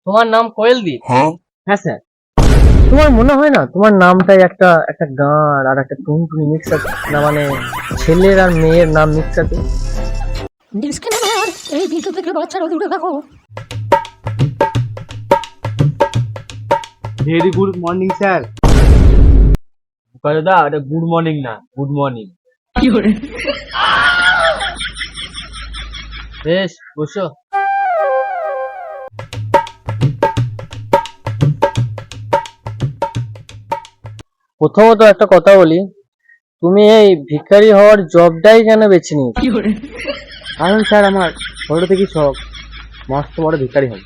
তোমার নাম কোয়েলদি? হ্যাঁ স্যার। তোমার মনে হয় না তোমার নামটাই একটা একটা গান আর একটা টুনটুনি মিক্স আছে না, মানে ছেলের আর মেয়ের নাম মিক্স আছে। ডিসক্লেমার, এই ভিডিও থেকে বাচ্চারা দূরে থাকো। Very good morning sir. দাদা এটা গুড মর্নিং না, গুড মর্নিং। বেশ বসো। প্রথমত একটা কথা বলি, তুমি এই ভিখারি হওয়ার জবটাই কেন বেছে নিয়েছো? কারণ স্যার আমার ছোট থেকেই শখ মস্ত বড় ভিখারি হবে।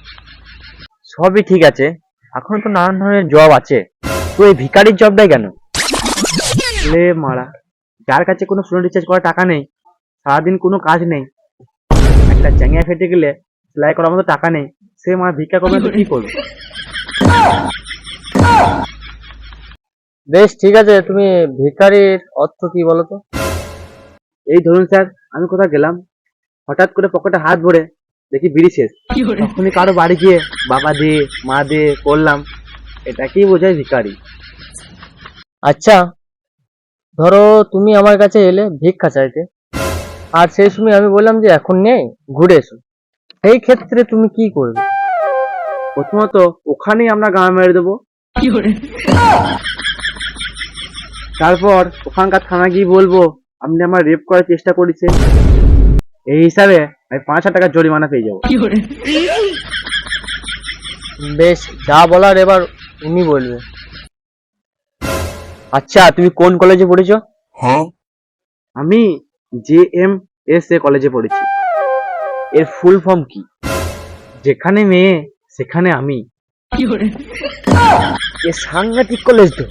সবই ঠিক আছে, এখন তো নানান ধরনের জব আছে, তো এই ভিখারির জবটাই কেন? লে মারা, যার কাছে কোনো ফোন রিচার্জ করার টাকা নেই, সারাদিন কোনো কাজ নেই, একটা চ্যাংয়া ফেটে গেলে সেলাই করার মতো টাকা নেই, সে মারা ভিক্ষা করবে তো কি করবে? বেশ ঠিক আছে, তুমি ভিখারির অর্থ কি বলো তো? এই ধরুন স্যার, আমি কোথাও গেলাম, হঠাৎ করে পকেটে হাত ভরে দেখি বিড়ি শেষ, তখনই কারো বাড়ি গিয়ে বাবা দে মা দে করলাম, এটাকেই বোঝায় ভিখারি। আচ্ছা ধরো তুমি আমার কাছে এলে ভিক্ষা চাইতে, আর সেই সময় আমি বললাম যে এখন নেই, ঘুরে এসো, সেই ক্ষেত্রে তুমি কি করবে? প্রথমত ওখানেই আমরা গাঁ মেরে দেবো, তারপর ওখানকার থানা গিয়ে বলবো আপনি আমার রেপ করার চেষ্টা করেছেন, এই হিসাবে আমি 5,000 টাকা জরিমানা পেয়ে যাবো। বেশ, যা বলার এবার উনি বলবে। আচ্ছা তুমি কোন কলেজে পড়েছো? হ্যাঁ, আমি JMSA কলেজে পড়েছি। এর ফুল ফর্ম কি? যেখানে মেয়ে সেখানে আমি। এ সাংঘাতিক কলেজ তো।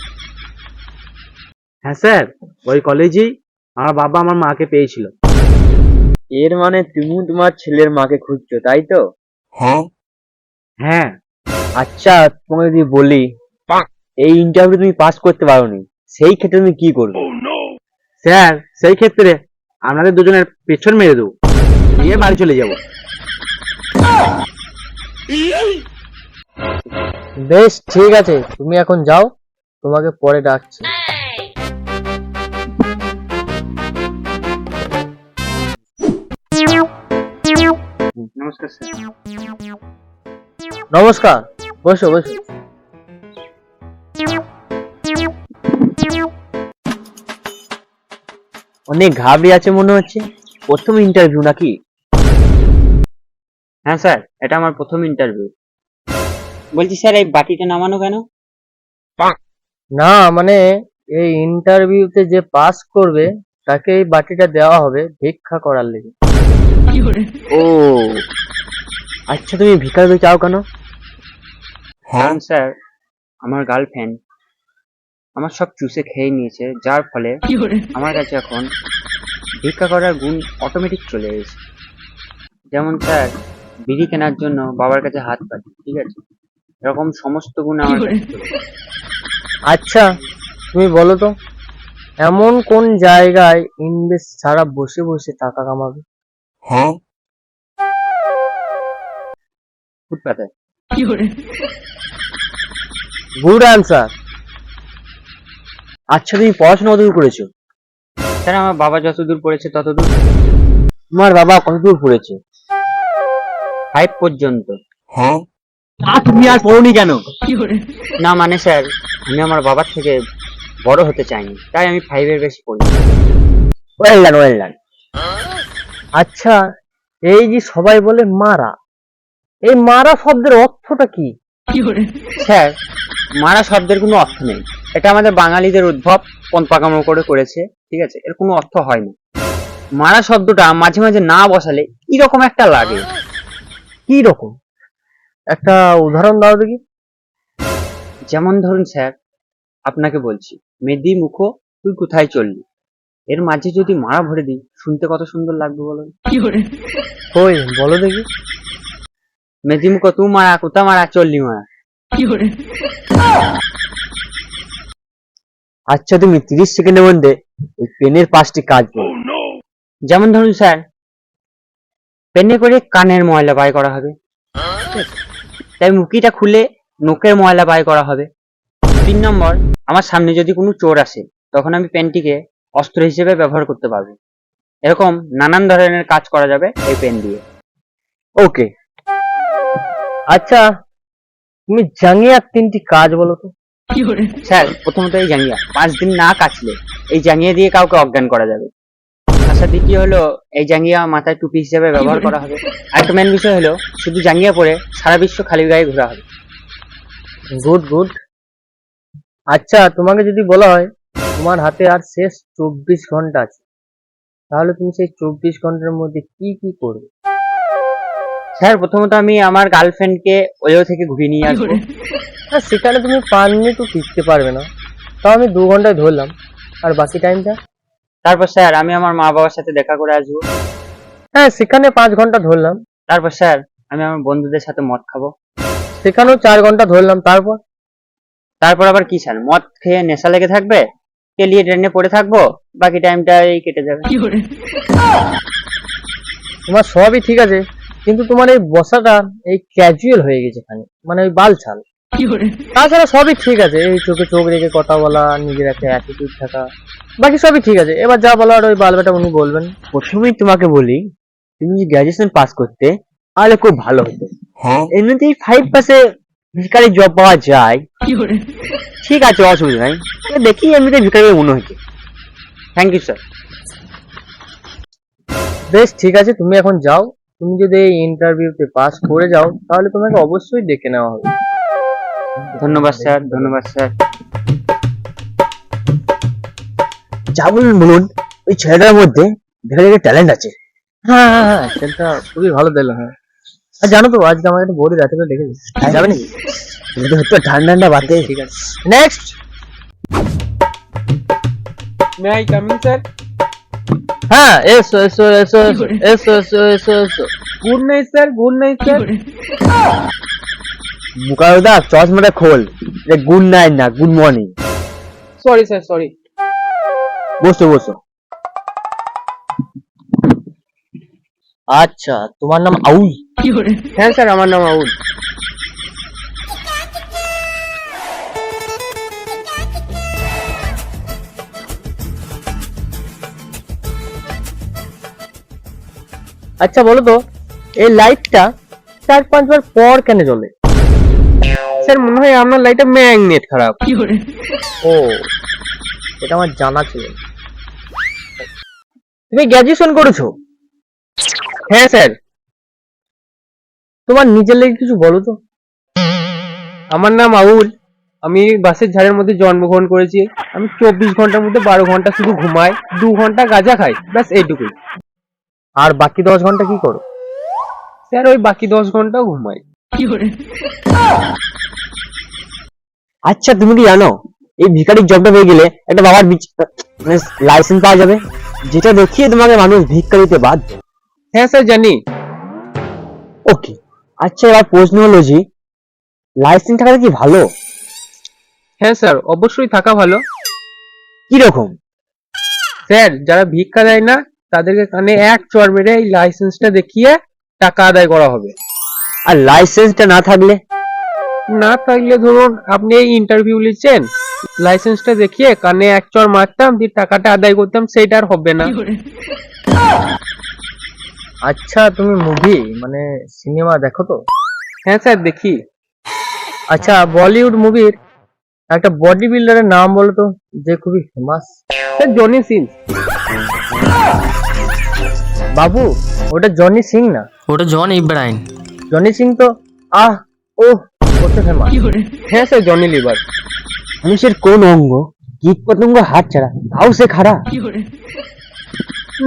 হ্যাঁ স্যার, ওই কলেজেই আমার বাবা আমার মাকে পেয়েছিল। এর মানে তুমি তোমার ছেলের মাকে খুঁজছো, তাই তো? হ্যাঁ। আচ্ছা তোমাকে যদি বলি এই ইন্টারভিউ তুমি পাস করতে পারোনি, সেই ক্ষেত্রে তুমি কি করবে? স্যার সেই ক্ষেত্রে আপনাদের দুজনের পেছন মেরে দেবো, দিয়ে বাড়ি চলে যাব। বেশ ঠিক আছে, তুমি এখন যাও, তোমাকে পরে ডাকছি। নমস্কার স্যার। নমস্কার, বসো বসো। অনেক ঘাবড়ে আছে মনে হচ্ছে, প্রথম ইন্টারভিউ নাকি? হ্যাঁ স্যার, এটা আমার প্রথম ইন্টারভিউ। বলছি স্যার, এই বাটিটা নামানো কেন? না মানে এই ইন্টারভিউতে যে পাস করবে তাকে এই বাটিটা দেওয়া হবে ভিক্ষা করার লেগে। ও আচ্ছা, তুমি ভিখারি চাও কেন? কারণ স্যার আমার গার্লফ্রেন্ড আমার সব চুষে খেয়ে নিয়েছে, যার ফলে আমার কাছে এখন ভিক্ষা করার গুণ অটোমেটিক চলে এসেছে। যেমন স্যার, বিড়ি কেনার জন্য বাবার কাছে হাত পাতি, ঠিক আছে, এরকম সমস্ত গুণ আমার কাছে চলে এসেছে। আচ্ছা তুমি বলো তো, এমন কোন জায়গায় ইনভেস্ট ছাড়া বসে বসে টাকা কামাবে? ফুটপাতে। Good answer. আচ্ছা তুমি পড়াশোনা কতদূর করেছো? স্যার আমার বাবা যতদূর পড়েছে ততদূর, তোমার বাবা কতদূর পড়েছে? 5 পর্যন্ত। তুমি আর পড়োনি কেন? না মানে স্যার, আমি আমার বাবার থেকে বড় হতে চাইনি, তাই আমি 5 এর বেশি পড়ি। Well done, well done. আচ্ছা এই যে সবাই বলে মারা, এই মারা শব্দের অর্থটা কি? স্যার মারা শব্দের কোনো অর্থ নেই, এটা আমাদের বাঙালিদের উদ্ভব, কোন পাকামো করে করেছে, ঠিক আছে, এর কোনো অর্থ হয় না। মারা শব্দটা মাঝে মাঝে না বসালে কিরকম একটা লাগে। কি রকম? একটা উদাহরণ দাও দেখি। যেমন ধরুন স্যার, আপনাকে বলছি, মেদি মুখো তুই কোথায় চললি, এর মাঝে যদি মারা ভরে দিই, শুনতে কত সুন্দর লাগবে বলো। কই বলো দেখি। মেদি মুখো তুই মারা কোথা মারা চললি মারা। আচ্ছা তুমি 30 সেকেন্ডের মধ্যে এই পেনের 5টি কাজ করো। যেমন ধরুন স্যার, পেনে করে কানের ময়লা বাই করা হবে, তাই মুখিটা খুলে নোকের ময়লা বাই করা হবে। 3 নম্বর, আমার সামনে যদি কোনো চোর আসে তখন আমি পেনটিকে অস্ত্র হিসেবে ব্যবহার করতে পারবো। এরকম নানান ধরনের কাজ করা যাবে এই পেন দিয়ে। ওকে। আচ্ছা, তুমি জাঙ্গিয়ার 3টি কাজ বলো তো। স্যার, প্রথমত এই জাঙ্গিয়া 5 দিন না কাচলে এই জাঙ্গিয়া দিয়ে কাউকে অজ্ঞান করা যাবে। আচ্ছা, দ্বিতীয় হলো এই জাঙ্গিয়া মাথায় টুপি হিসেবে ব্যবহার করা হবে। আরেকটা মেন বিষয় হলো শুধু জাঙ্গিয়া পরে সারা বিশ্ব খালি গায়ে ঘোরা হবে। Good good. আচ্ছা, তোমাকে যদি বলা হয় তোমার হাতে আর শেষ 24 ঘন্টা আছে, তাহলে তুমি সেই 24 ঘন্টার মধ্যে কি কি করবে? স্যার, প্রথমত আমি আমার গার্লফ্রেন্ডকে ওয়েও থেকে ঘুরিয়ে নিয়ে আসবো। হ্যাঁ, সেখানে তুমি 5 মিনিটও টিকতে পারবে না, তাও আমি 2 ঘন্টায় ধরলাম। আর বাকি টাইমটা? তারপর স্যার আমি আমার মা বাবার সাথে দেখা করে আসবো। হ্যাঁ, সেখানে 5 ঘন্টা ধরলাম। তারপর স্যার আমি আমার বন্ধুদের সাথে মদ খাবো। সেখানেও 4 ঘন্টা ধরলাম। তারপর আবার কি স্যার, মদ খেয়ে নেশা লেগে থাকবে, কেলিয়ে ট্রেনে পড়ে থাকবো, বাকি টাইমটা এই কেটে যাবে। তোমার সবই ঠিক আছে, কিন্তু তোমার এই বসাটা এই ক্যাজুয়াল হয়ে গেছে এখানে, মানে ওই বালছাল। তাছাড়া সবই ঠিক আছে, এই চোখে চোখ রেখে কথা বলা, নিজের একটা অ্যাটিটিউড থাকা, বাকি সবই ঠিক আছে। এবার যা বলার ওই বালবেটা উনি বলবেন। প্রথমেই তোমাকে বলি, তুমি যদি গ্রাজুয়েশন পাস করতে তাহলে খুব ভালো হতো। এমনিতেই 5 পাসে ভিকারি জব পাওয়া যায়, ঠিক আছে, অসুবিধা নাই। দেখি এমনিতে ভিকারি মনে হচ্ছে। Thank you sir. বেশ ঠিক আছে, তুমি এখন যাও। তুমি যদি এই ইন্টারভিউতে পাস করে যাও তাহলে তোমাকে অবশ্যই ডেকে নেওয়া হবে। ধন্যবাদ স্যার, ধন্যবাদ স্যার। যা বলুন বলুন, ওই ছেলেটার মধ্যে দেখা যায় ট্যালেন্ট আছে। হ্যাঁ হ্যাঁ হ্যাঁ, সেটা খুবই ভালো দিল। হ্যাঁ, আর জানো তো আজকে আমার একটা বড়ি রাতে করে ডেকেছে, যাবে নাকি? কিন্তু হয়তো ঠান্ডা ঠান্ডা বাতে। ঠিক আছে, next. May I coming sir? হ্যাঁ, এসো এসো এসো এসো এসো এসো এসো এসো। Good night sir, good night sir. মুকারদা চশমাটা খোল। গুড নাইট না, good morning. Sorry sir, sorry. বসো বসো। আচ্ছা, তোমার নাম আউল? হ্যাঁ স্যার, আমার নাম আউল। আচ্ছা বলো তো, এই লাইটটা 4-5 বার পর কেন জ্বলে? স্যার, মনে হয় আপনার লাইটে ম্যাগনেট খারাপ। ও, এটা আমার জানা ছিল না। তুমি গ্র্যাজুয়েশন করেছো? হ্যাঁ স্যার। তোমার নিজের লেগে কিছু বলো তো। আমার নাম আউল। আমি বাসের ঝাড়ের মধ্যে জন্মগ্রহণ করেছি। আমি 24 ঘন্টার মধ্যে 12 ঘন্টা শুধু ঘুমাই, 2 ঘন্টা গাঁজা খাই, ব্যাস এইটুকুই। আর বাকি 10 ঘন্টা কি করো? স্যার, ওই বাকি 10 ঘন্টাও ঘুমাই। আচ্ছা, তুমি কি জানো এই ভিখারির জবটা পেয়ে গেলে একটা বাবার লাইসেন্স পাওয়া যাবে, যেটা দেখিয়ে তোমাকে মানুষ ভিক্ষা দিতে বাধ্য। হ্যাঁ স্যার, জানি। ওকে। আচ্ছা, এবার প্রশ্ন হলো যে লাইসেন্স থাকাটা কি ভালো? হ্যাঁ স্যার, অবশ্যই থাকা ভালো। কি রকম? স্যার, যারা ভিক্ষা দেয় না তাদেরকে কানে এক চড় মেরে এই লাইসেন্সটা দেখিয়ে টাকা আদায় করা হবে। আর লাইসেন্সটা না থাকলে? না থাকলে ধরুন আপনি এই ইন্টারভিউ লিখছেন, লাইসেন্সটা দেখিয়ে কানে এক চড় মারতাম, দিয়ে টাকাটা আদায় করতাম, সেইটা আর হবে না। আচ্ছা, তুমি মুভি মানে সিনেমা দেখো তো? হ্যাঁ স্যার, দেখি। আচ্ছা, বলিউড মুভির একটা বডি বিল্ডারের নাম বলো তো, যে খুবই ফেমাস। Sir, Johnny Singh. বাবু, ওটা জনি সিং না, ওটা জন ইব্রাহিম। জনি সিং তো ও কত ফেমাস। হ্যাঁ স্যার, জনি লিভার। মানুষের কোন অঙ্গ কীট পতঙ্গ হাত ছাড়া তাও সে খারাপ?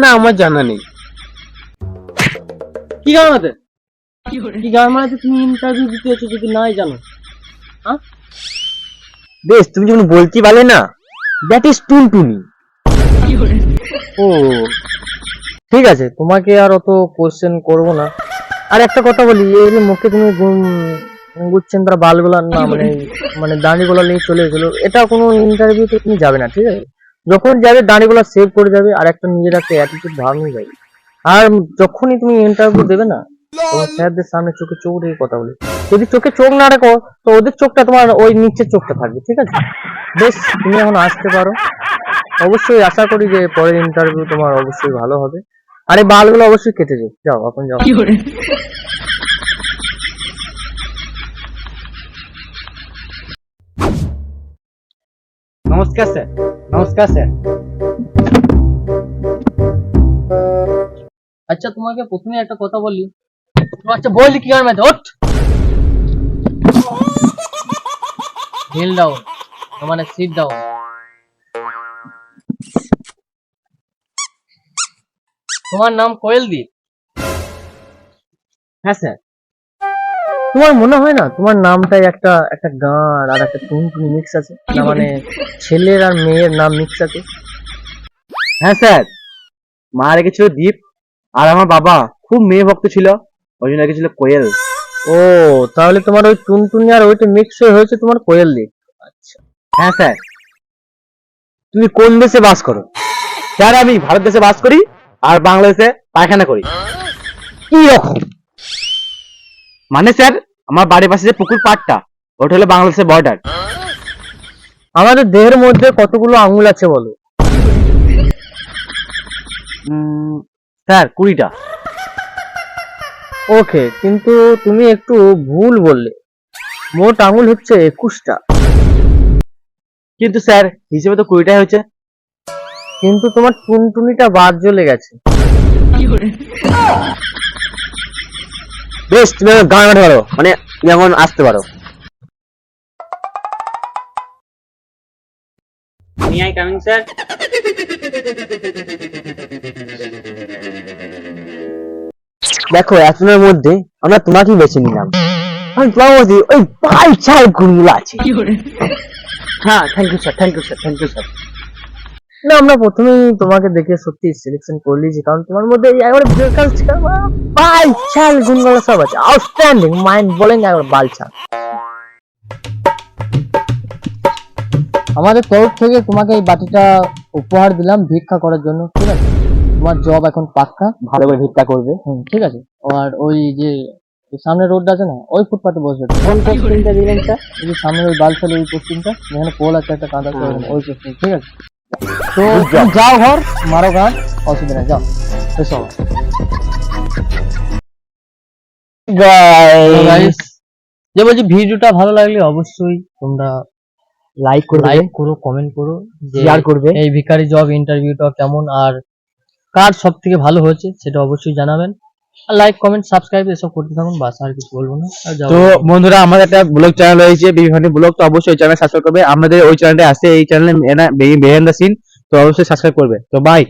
না, আমার জানা নেই। কি গান আছে? কি গান মানে তুমি ইন্টারভিউ দিতে এসেছো যদি নাই জানো? বেশ, তুমি যখন বলতে পারলে না, দ্যাট ইজ টুনটুনি। ও, ঠিক আছে, তোমাকে আর অত কোশ্চেন করবো না। আর একটা কথা বলি, এই যে মুখে তুমি গুচ্ছেন তারা বালগুলা না, মানে দাঁড়িগুলা নিয়ে চলে এসেছিল, এটা কোনো ইন্টারভিউতে তুমি যাবে না, ঠিক আছে? যখন যাবে দাঁড়িগুলা সেভ করে যাবে, আর একটা নিজের একটা অ্যাটিটিউড ভাব নিয়ে যাবে। আর যখনই তুমি ইন্টারভিউ দেবে না, তোমার স্যারদের সামনে চোখে চোখ রেখে কথা বলি। যদি চোখে চোখ না রাখো তো ওদের চোখটা তোমার ওই নিচের চোখটা থাকবে, ঠিক আছে? বেশ, তুমি এখন আসতে পারো। অবশ্যই আশা করি যে পরের ইন্টারভিউ তোমার অবশ্যই ভালো হবে। আর এই বালগুলো অবশ্যই কেটে যাও, যাও এখন যাও। নমস্কার স্যার, নমস্কার স্যার। আচ্ছা, তোমাকে প্রথমে একটা কথা বলি। আচ্ছা বললি কি আর ম্যাথ ওঠ হিল ডাউন, মানে সিট ডাউন। তোমার নাম কোয়েলদীপ? হ্যাঁ স্যার। তোমার মনে হয় না তোমার নামটাই একটা একটা গান আর একটা টুনটুনি মিক্স আছে না, মানে ছেলের আর মেয়ের নাম মিক্স আছে? হ্যাঁ স্যার, মা রেখেছিল দীপ, আর আমার বাবা খুব মেয়ে ভক্ত ছিল, ওই জন্য রেখেছিল কোয়েল। ও, তাহলে তোমার ওই টুনটুনি আর ওইটা মিক্স হয়েছে তোমার কোয়েলদীপ। আচ্ছা, হ্যাঁ স্যার। তুমি কোন দেশে বাস করো? স্যার আমি ভারত দেশে বাস করি আর বাংলাদেশে পায়খানা করি। কি রকম? মানে স্যার, আমার বাড়ির পাশে যে পুকুর পাড়টা, ওটা হলো বাংলাদেশের বর্ডার। আমাদের দেহের মধ্যে কতগুলো আঙুল আছে বলো? স্যার 20টা। ওকে, কিন্তু তুমি একটু ভুল বললে। মোট আঙুল হচ্ছে 21টা। কিন্তু স্যার হিসেবে তো 20টাই হয়েছে। কিন্তু তোমার টুনটুনিটা বাদ চলে গেছে। বেশ, তুমি এখন গান গাইতে পারো, মানে তুমি এখন আসতে পারো। May I coming, sir? দেখো, এতজনের মধ্যে আমরা তোমাকেই বেছে নিলাম। আমি তোমার মধ্যে ওই পাল চাল গুণগুলো আছে। হ্যাঁ, thank you sir, thank you sir, thank you sir. না, আমরা প্রথমেই তোমাকে দেখে সত্যি সিলেকশন করে নিয়েছি, কারণ তোমার মধ্যে এই একবারে বেকার বাল চাল গুণগুলো সব আছে। আউটস্ট্যান্ডিং, মাইন্ড ব্লোয়িং, একবার বাল চাল। আমাদের তরফ থেকে তোমাকে এই বাটিটা উপহার দিলাম ভিক্ষা করার জন্য, ঠিক আছে? তোমার জব এখন পাক্কা, ভালো করে ভিক্ষা করবে। ঠিক আছে? আর ওই যে সামনে রোডটা আছে না, ওই ফুটপাতে বসবে। কোন পোস্টিংটা দিলেন স্যার? এই যে সামনে ওই বালসাল ওই পোস্টিংটা, যেখানে পোল আছে একটা কাঁদা করে, ওই পোস্টিং, ঠিক আছে? তো তুমি যাও ঘর, মারো গান, অসুবিধা নেই, যাও। এসো। Guys, যে বলছি ভিডিওটা ভালো লাগলে অবশ্যই তোমরা লাইক করবে, লাইক করো, কমেন্ট করো, যে শেয়ার করবে। এই ভিখারি জব ইন্টারভিউটা কেমন আর কার সব থেকে ভালো হয়েছে সেটা অবশ্যই জানাবেন। আর লাইক কমেন্ট সাবস্ক্রাইব এসব করতে থাকুন, বাস আর কিছু বলবো না। আর যাও। তো বন্ধুরা, আমাদের একটা ব্লগ চ্যানেল রয়েছে বিভিন্ন ব্লগ, তো অবশ্যই চ্যানেল সাবস্ক্রাইব করবে। আমাদের ওই চ্যানেলটা আছে, এই চ্যানেলে বেহিন্ড দ্য সিন, তো অবশ্যই সাবস্ক্রাইব করবে। তো বাই।